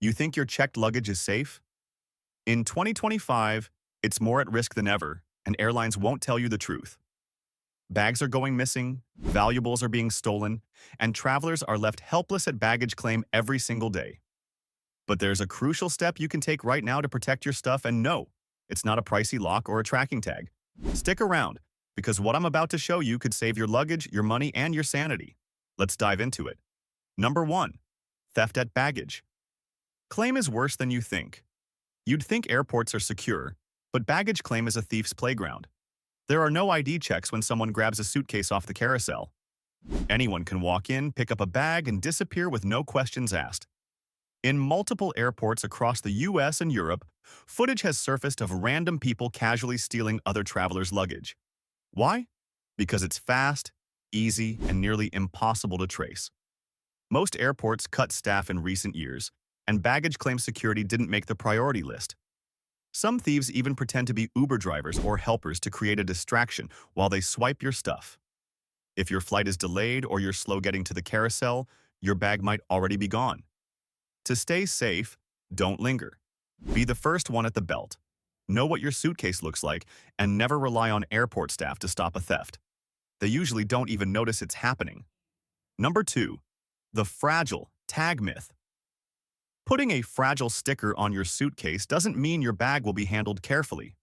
You think your checked luggage is safe? In 2025, it's more at risk than ever, and airlines won't tell you the truth. Bags are going missing, valuables are being stolen, and travelers are left helpless at baggage claim every single day. But there's a crucial step you can take right now to protect your stuff, and no, it's not a pricey lock or a tracking tag. Stick around, because what I'm about to show you could save your luggage, your money, and your sanity. Let's dive into it. Number 1. Theft at baggage. Claim is worse than you think. You'd think airports are secure, but baggage claim is a thief's playground. There are no ID checks when someone grabs a suitcase off the carousel. Anyone can walk in, pick up a bag, and disappear with no questions asked. In multiple airports across the US and Europe, footage has surfaced of random people casually stealing other travelers' luggage. Why? Because it's fast, easy, and nearly impossible to trace. Most airports cut staff in recent years, and baggage claim security didn't make the priority list. Some thieves even pretend to be Uber drivers or helpers to create a distraction while they swipe your stuff. If your flight is delayed or you're slow getting to the carousel, your bag might already be gone. To stay safe, don't linger. Be the first one at the belt. Know what your suitcase looks like and never rely on airport staff to stop a theft. They usually don't even notice it's happening. Number 2. The fragile tag myth. Putting a fragile sticker on your suitcase doesn't mean your bag will be handled carefully.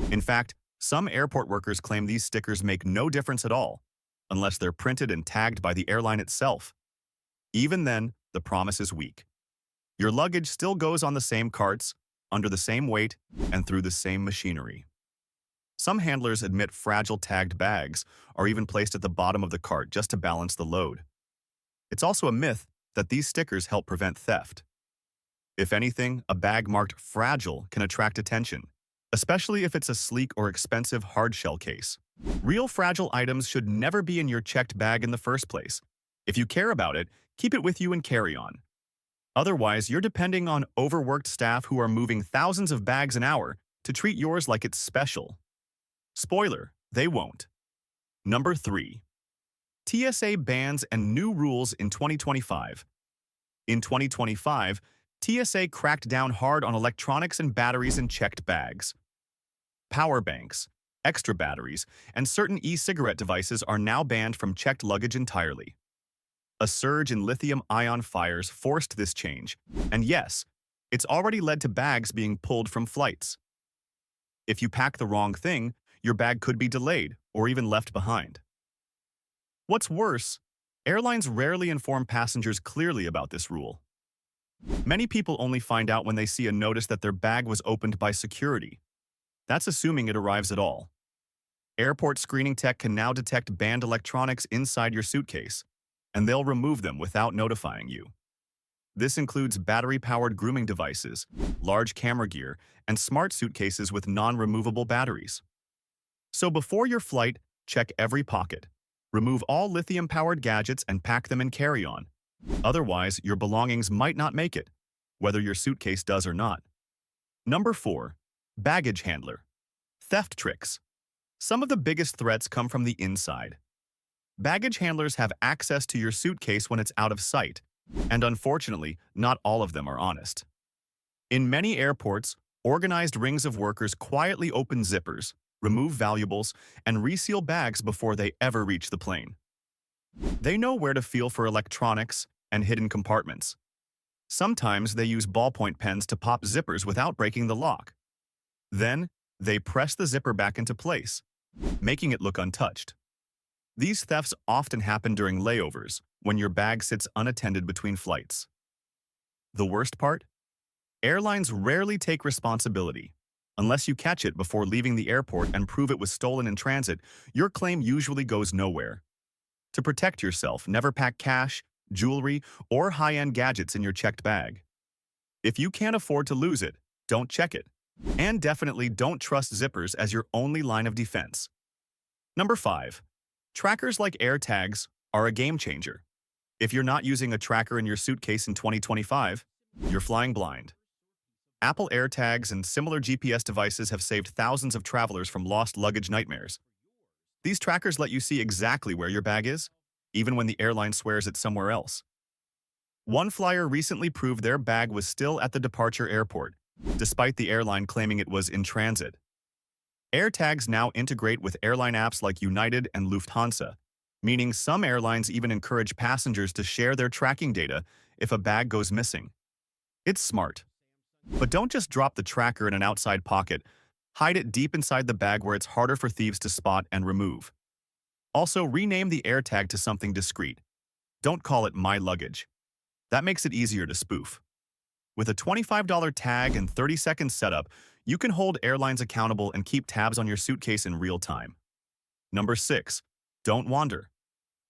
In fact, some airport workers claim these stickers make no difference at all, unless they're printed and tagged by the airline itself. Even then, the promise is weak. Your luggage still goes on the same carts, under the same weight, and through the same machinery. Some handlers admit fragile tagged bags are even placed at the bottom of the cart just to balance the load. It's also a myth that these stickers help prevent theft. If anything, a bag marked fragile can attract attention, especially if it's a sleek or expensive hardshell case. Real fragile items should never be in your checked bag in the first place. If you care about it, keep it with you and carry on. Otherwise, you're depending on overworked staff who are moving thousands of bags an hour to treat yours like it's special. Spoiler, they won't. Number 3. TSA bans and new rules in 2025. In 2025, TSA cracked down hard on electronics and batteries in checked bags. Power banks, extra batteries, and certain e-cigarette devices are now banned from checked luggage entirely. A surge in lithium-ion fires forced this change, and yes, it's already led to bags being pulled from flights. If you pack the wrong thing, your bag could be delayed or even left behind. What's worse, airlines rarely inform passengers clearly about this rule. Many people only find out when they see a notice that their bag was opened by security. That's assuming it arrives at all. Airport screening tech can now detect banned electronics inside your suitcase, and they'll remove them without notifying you. This includes battery-powered grooming devices, large camera gear, and smart suitcases with non-removable batteries. So before your flight, check every pocket. Remove all lithium-powered gadgets and pack them in carry-on. Otherwise, your belongings might not make it, whether your suitcase does or not. Number 4. Baggage handler. Theft tricks. Some of the biggest threats come from the inside. Baggage handlers have access to your suitcase when it's out of sight, and unfortunately, not all of them are honest. In many airports, organized rings of workers quietly open zippers, remove valuables, and reseal bags before they ever reach the plane. They know where to feel for electronics and hidden compartments. Sometimes they use ballpoint pens to pop zippers without breaking the lock. Then, they press the zipper back into place, making it look untouched. These thefts often happen during layovers, when your bag sits unattended between flights. The worst part? Airlines rarely take responsibility. Unless you catch it before leaving the airport and prove it was stolen in transit, your claim usually goes nowhere. To protect yourself, never pack cash, jewelry, or high-end gadgets in your checked bag. If you can't afford to lose it, don't check it. And definitely don't trust zippers as your only line of defense. Number 5. Trackers like AirTags are a game changer. If you're not using a tracker in your suitcase in 2025, you're flying blind. Apple AirTags and similar GPS devices have saved thousands of travelers from lost luggage nightmares. These trackers let you see exactly where your bag is, even when the airline swears it's somewhere else. One flyer recently proved their bag was still at the departure airport, despite the airline claiming it was in transit. AirTags now integrate with airline apps like United and Lufthansa, meaning some airlines even encourage passengers to share their tracking data if a bag goes missing. It's smart. But don't just drop the tracker in an outside pocket. Hide it deep inside the bag where it's harder for thieves to spot and remove. Also, rename the AirTag to something discreet. Don't call it My Luggage. That makes it easier to spoof. With a $25 tag and 30-second setup, you can hold airlines accountable and keep tabs on your suitcase in real time. Number 6. Don't wander.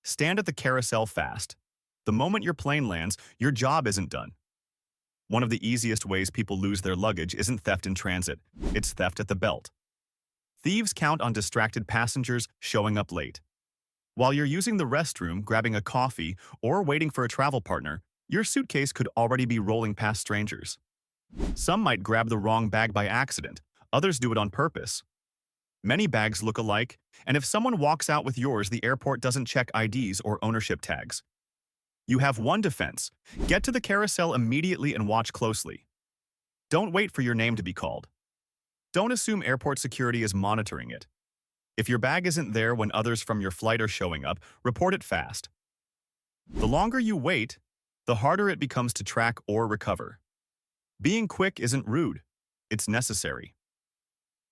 Stand at the carousel fast. The moment your plane lands, your job isn't done. One of the easiest ways people lose their luggage isn't theft in transit, it's theft at the belt. Thieves count on distracted passengers showing up late. While you're using the restroom, grabbing a coffee, or waiting for a travel partner, your suitcase could already be rolling past strangers. Some might grab the wrong bag by accident, others do it on purpose. Many bags look alike, and if someone walks out with yours, the airport doesn't check IDs or ownership tags. You have one defense. Get to the carousel immediately and watch closely. Don't wait for your name to be called. Don't assume airport security is monitoring it. If your bag isn't there when others from your flight are showing up, report it fast. The longer you wait, the harder it becomes to track or recover. Being quick isn't rude, it's necessary.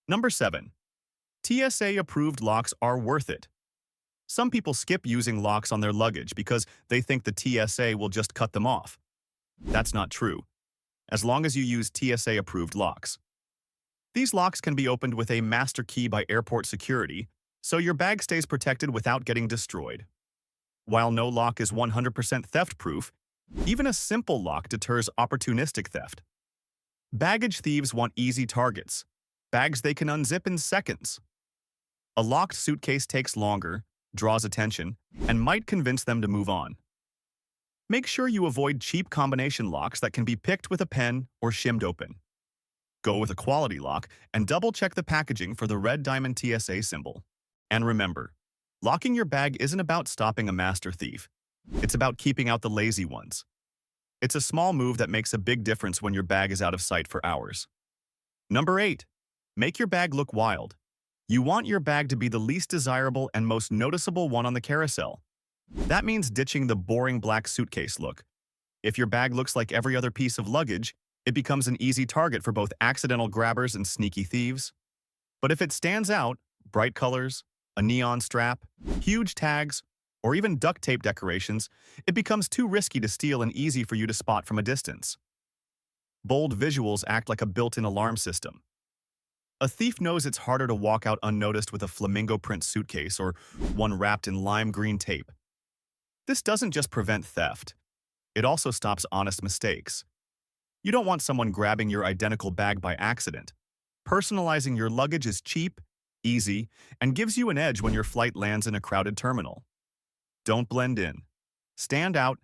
Number 7. TSA-approved locks are worth it. Some people skip using locks on their luggage because they think the TSA will just cut them off. That's not true, as long as you use TSA-approved locks. These locks can be opened with a master key by airport security, so your bag stays protected without getting destroyed. While no lock is 100% theft-proof, even a simple lock deters opportunistic theft. Baggage thieves want easy targets, bags they can unzip in seconds. A locked suitcase takes longer, draws attention, and might convince them to move on. Make sure you avoid cheap combination locks that can be picked with a pen or shimmed open. Go with a quality lock and double-check the packaging for the red diamond TSA symbol. And remember, locking your bag isn't about stopping a master thief. It's about keeping out the lazy ones. It's a small move that makes a big difference when your bag is out of sight for hours. Number 8. Make your bag look wild. You want your bag to be the least desirable and most noticeable one on the carousel. That means ditching the boring black suitcase look. If your bag looks like every other piece of luggage, it becomes an easy target for both accidental grabbers and sneaky thieves. But if it stands out, bright colors, a neon strap, huge tags, or even duct tape decorations, it becomes too risky to steal and easy for you to spot from a distance. Bold visuals act like a built-in alarm system. A thief knows it's harder to walk out unnoticed with a flamingo print suitcase or one wrapped in lime green tape. This doesn't just prevent theft, it also stops honest mistakes. You don't want someone grabbing your identical bag by accident. Personalizing your luggage is cheap, easy, and gives you an edge when your flight lands in a crowded terminal. Don't blend in. Stand out,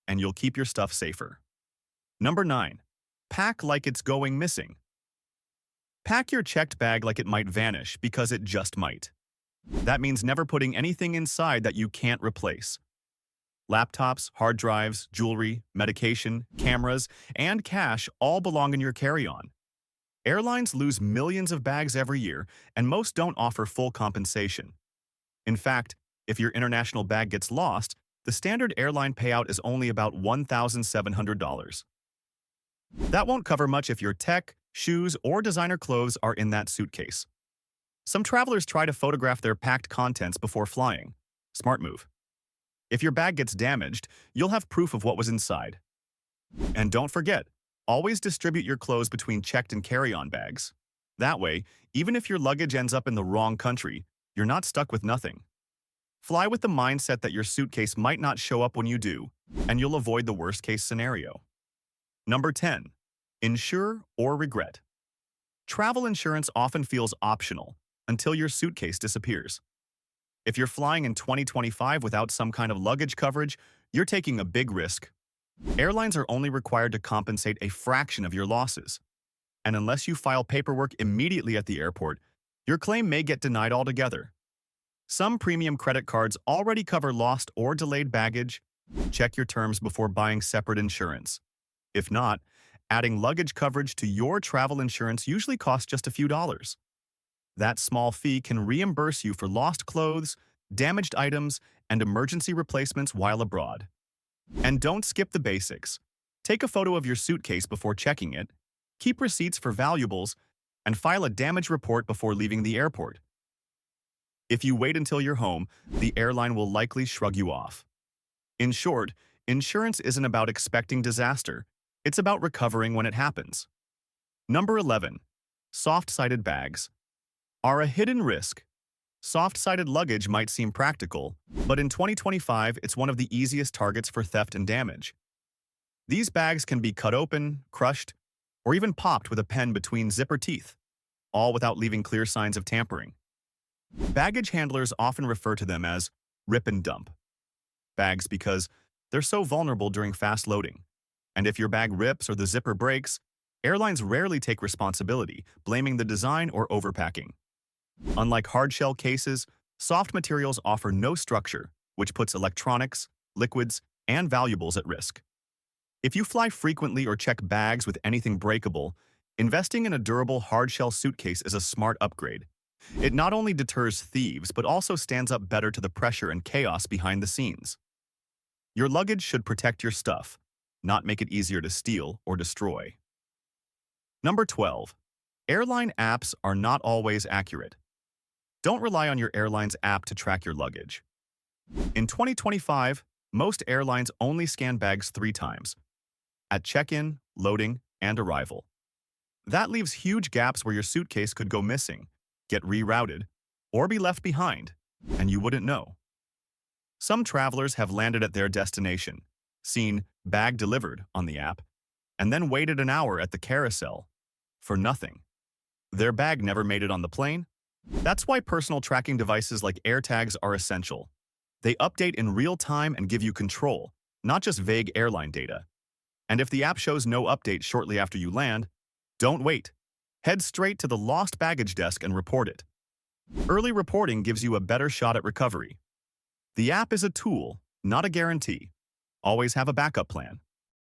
and you'll keep your stuff safer. Number 9. Pack like it's going missing. Pack your checked bag like it might vanish because it just might. That means never putting anything inside that you can't replace. Laptops, hard drives, jewelry, medication, cameras, and cash all belong in your carry-on. Airlines lose millions of bags every year, and most don't offer full compensation. In fact, if your international bag gets lost, the standard airline payout is only about $1,700. That won't cover much if your tech, shoes, or designer clothes are in that suitcase. Some travelers try to photograph their packed contents before flying. Smart move. If your bag gets damaged, you'll have proof of what was inside. And don't forget, always distribute your clothes between checked and carry-on bags. That way, even if your luggage ends up in the wrong country, you're not stuck with nothing. Fly with the mindset that your suitcase might not show up when you do, and you'll avoid the worst-case scenario. Number 10. Insure or regret. Travel insurance often feels optional until your suitcase disappears. If you're flying in 2025 without some kind of luggage coverage, you're taking a big risk. Airlines are only required to compensate a fraction of your losses. And unless you file paperwork immediately at the airport, your claim may get denied altogether. Some premium credit cards already cover lost or delayed baggage, Check your terms before buying separate insurance. If not, adding luggage coverage to your travel insurance usually costs just a few dollars. That small fee can reimburse you for lost clothes, damaged items, and emergency replacements while abroad. And don't skip the basics. Take a photo of your suitcase before checking it, keep receipts for valuables, and file a damage report before leaving the airport. If you wait until you're home, the airline will likely shrug you off. In short, insurance isn't about expecting disaster. It's about recovering when it happens. Number 11. Soft-sided bags are a hidden risk. Soft-sided luggage might seem practical, but in 2025, it's one of the easiest targets for theft and damage. These bags can be cut open, crushed, or even popped with a pen between zipper teeth, all without leaving clear signs of tampering. Baggage handlers often refer to them as rip and dump bags because they're so vulnerable during fast loading. And if your bag rips or the zipper breaks, airlines rarely take responsibility, blaming the design or overpacking. Unlike hard-shell cases, soft materials offer no structure, which puts electronics, liquids, and valuables at risk. If you fly frequently or check bags with anything breakable, investing in a durable hard-shell suitcase is a smart upgrade. It not only deters thieves, but also stands up better to the pressure and chaos behind the scenes. Your luggage should protect your stuff, not make it easier to steal or destroy. Number 12. Airline apps are not always accurate. Don't rely on your airline's app to track your luggage. In 2025, most airlines only scan bags 3 times: at check-in, loading, and arrival. That leaves huge gaps where your suitcase could go missing, get rerouted, or be left behind, and you wouldn't know. Some travelers have landed at their destination, seen "bag delivered" on the app, and then waited an hour at the carousel for nothing. Their bag never made it on the plane. That's why personal tracking devices like AirTags are essential. They update in real time and give you control, not just vague airline data. And if the app shows no update shortly after you land, don't wait. Head straight to the lost baggage desk and report it. Early reporting gives you a better shot at recovery. The app is a tool, not a guarantee. Always have a backup plan.